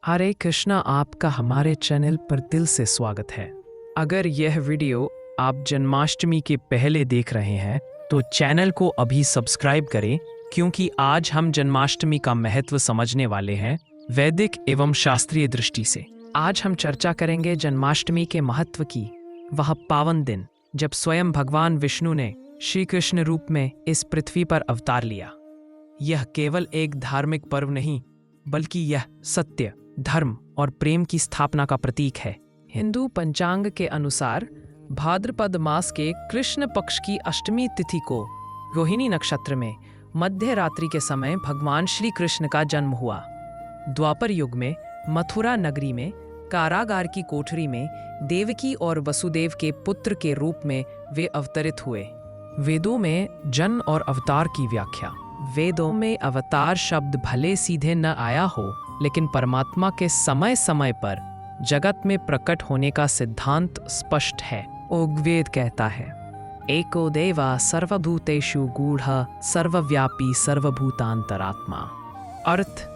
हरे कृष्णा, आपका हमारे चैनल पर दिल से स्वागत है। अगर यह वीडियो आप जन्माष्टमी के पहले देख रहे हैं तो चैनल को अभी सब्सक्राइब करें, क्योंकि आज हम जन्माष्टमी का महत्व समझने वाले हैं वैदिक एवं शास्त्रीय दृष्टि से। आज हम चर्चा करेंगे जन्माष्टमी के महत्व की। वह पावन दिन जब स्वयं भगवान विष्णु ने श्री कृष्ण रूप में इस पृथ्वी पर अवतार लिया। यह केवल एक धार्मिक पर्व नहीं, बल्कि यह सत्य, धर्म और प्रेम की स्थापना का प्रतीक है। हिंदू पंचांग के अनुसार भाद्रपद मास के कृष्ण पक्ष की अष्टमी तिथि को रोहिणी नक्षत्र में मध्य रात्रि के समय भगवान श्री कृष्ण का जन्म हुआ। द्वापर युग में मथुरा नगरी में कारागार की कोठरी में देवकी और वसुदेव के पुत्र के रूप में वे अवतरित हुए। वेदों में जन्म और अवतार की व्याख्या। वेदों में अवतार शब्द भले सीधे न आया हो, लेकिन परमात्मा के समय समय पर जगत में प्रकट होने का सिद्धांत स्पष्ट है। ऋग्वेद कहता है, एको देवा सर्वभूतेषु गूढ़ः सर्वव्यापी सर्वभूतांतरात्मा। अर्थ,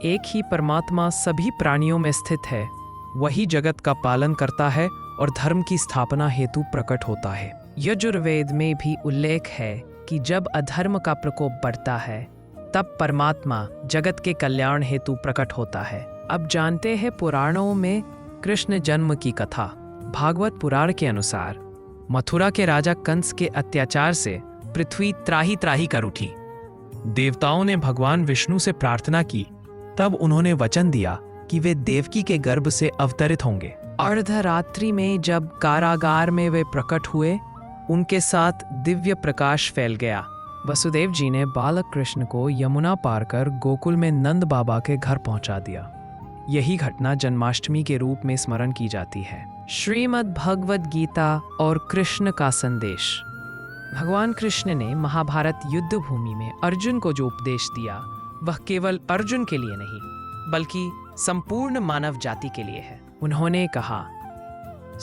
एक ही परमात्मा सभी प्राणियों में स्थित है, वही जगत का पालन करता है और धर्म की स्थापना हेतु प्रकट होता है। यजुर्वेद में भी उल्लेख है कि जब अधर्म का प्रकोप बढ़ता है तब परमात्मा जगत के कल्याण हेतु प्रकट होता है। अब जानते हैं पुराणों में कृष्ण जन्म की कथा। भागवत पुराण के अनुसार मथुरा के राजा कंस के अत्याचार से पृथ्वी त्राही त्राही कर उठी। देवताओं ने भगवान विष्णु से प्रार्थना की, तब उन्होंने वचन दिया कि वे देवकी के गर्भ से अवतरित होंगे। अर्धरात्रि में जब कारागार में वे प्रकट हुए, उनके साथ दिव्य प्रकाश फैल गया। वसुदेव जी ने बालक कृष्ण को यमुना पार कर गोकुल में नंद बाबा के घर पहुंचा दिया। यही घटना जन्माष्टमी के रूप में स्मरण की जाती है। श्रीमद् भगवद गीता और कृष्ण का संदेश। भगवान कृष्ण ने महाभारत युद्ध भूमि में अर्जुन को जो उपदेश दिया, वह केवल अर्जुन के लिए नहीं, बल्कि संपूर्ण मानव जाति के लिए है। उन्होंने कहा,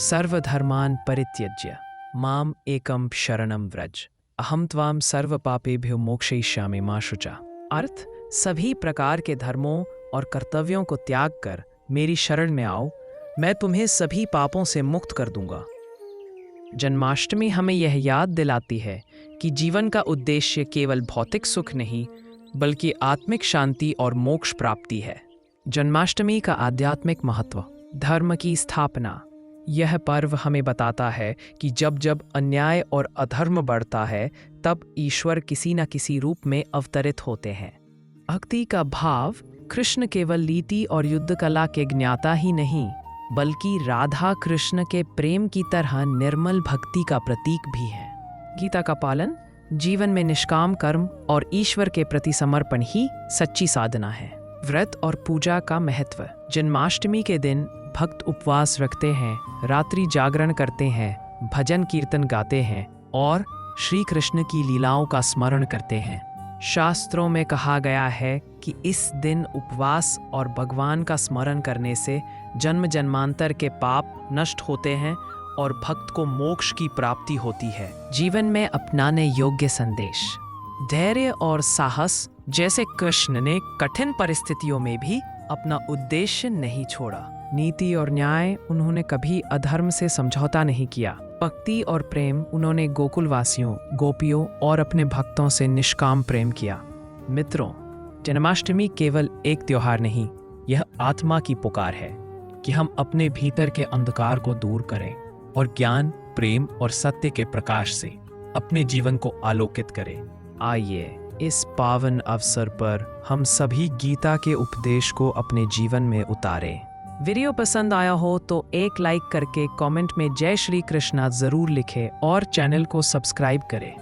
सर्वधर्मान् परित्यज्य माम एकम शरणम व्रज, अहम त्वाम सर्व पापेभ्यो मोक्षयिष्यामि मा शुचा। अर्थ, सभी प्रकार के धर्मों और कर्तव्यों को त्याग कर मेरी शरण में आओ, मैं तुम्हें सभी पापों से मुक्त कर दूंगा। जन्माष्टमी हमें यह याद दिलाती है कि जीवन का उद्देश्य केवल भौतिक सुख नहीं, बल्कि आत्मिक शांति और मोक्ष प्राप्ति है। जन्माष्टमी का आध्यात्मिक महत्व। धर्म की स्थापना। यह पर्व हमें बताता है कि जब जब अन्याय और अधर्म बढ़ता है, तब ईश्वर किसी न किसी रूप में अवतरित होते हैं। भक्ति का भाव। कृष्ण केवल लीति और युद्ध कला के ज्ञाता ही नहीं, बल्कि राधा कृष्ण के प्रेम की तरह निर्मल भक्ति का प्रतीक भी है। गीता का पालन। जीवन में निष्काम कर्म और ईश्वर के प्रति समर्पण ही सच्ची साधना है। व्रत और पूजा का महत्व। जन्माष्टमी के दिन भक्त उपवास रखते हैं, रात्रि जागरण करते हैं, भजन कीर्तन गाते हैं और श्री कृष्ण की लीलाओं का स्मरण करते हैं। शास्त्रों में कहा गया है कि इस दिन उपवास और भगवान का स्मरण करने से जन्म जन्मांतर के पाप नष्ट होते हैं और भक्त को मोक्ष की प्राप्ति होती है। जीवन में अपनाने योग्य संदेश। धैर्य और साहस। जैसे कृष्ण ने कठिन परिस्थितियों में भी अपना उद्देश्य नहीं छोड़ा। नीति और न्याय। उन्होंने कभी अधर्म से समझौता नहीं किया। भक्ति और प्रेम। उन्होंने गोकुलवासियों, गोपियों और अपने भक्तों से निष्काम प्रेम किया। मित्रों, जन्माष्टमी केवल एक त्योहार नहीं, यह आत्मा की पुकार है कि हम अपने भीतर के अंधकार को दूर करें और ज्ञान, प्रेम और सत्य के प्रकाश से अपने जीवन को आलोकित करें। आइए इस पावन अवसर पर हम सभी गीता के उपदेश को अपने जीवन में उतारें। वीडियो पसंद आया हो तो एक लाइक करके कमेंट में जय श्री कृष्णा जरूर लिखें और चैनल को सब्सक्राइब करें।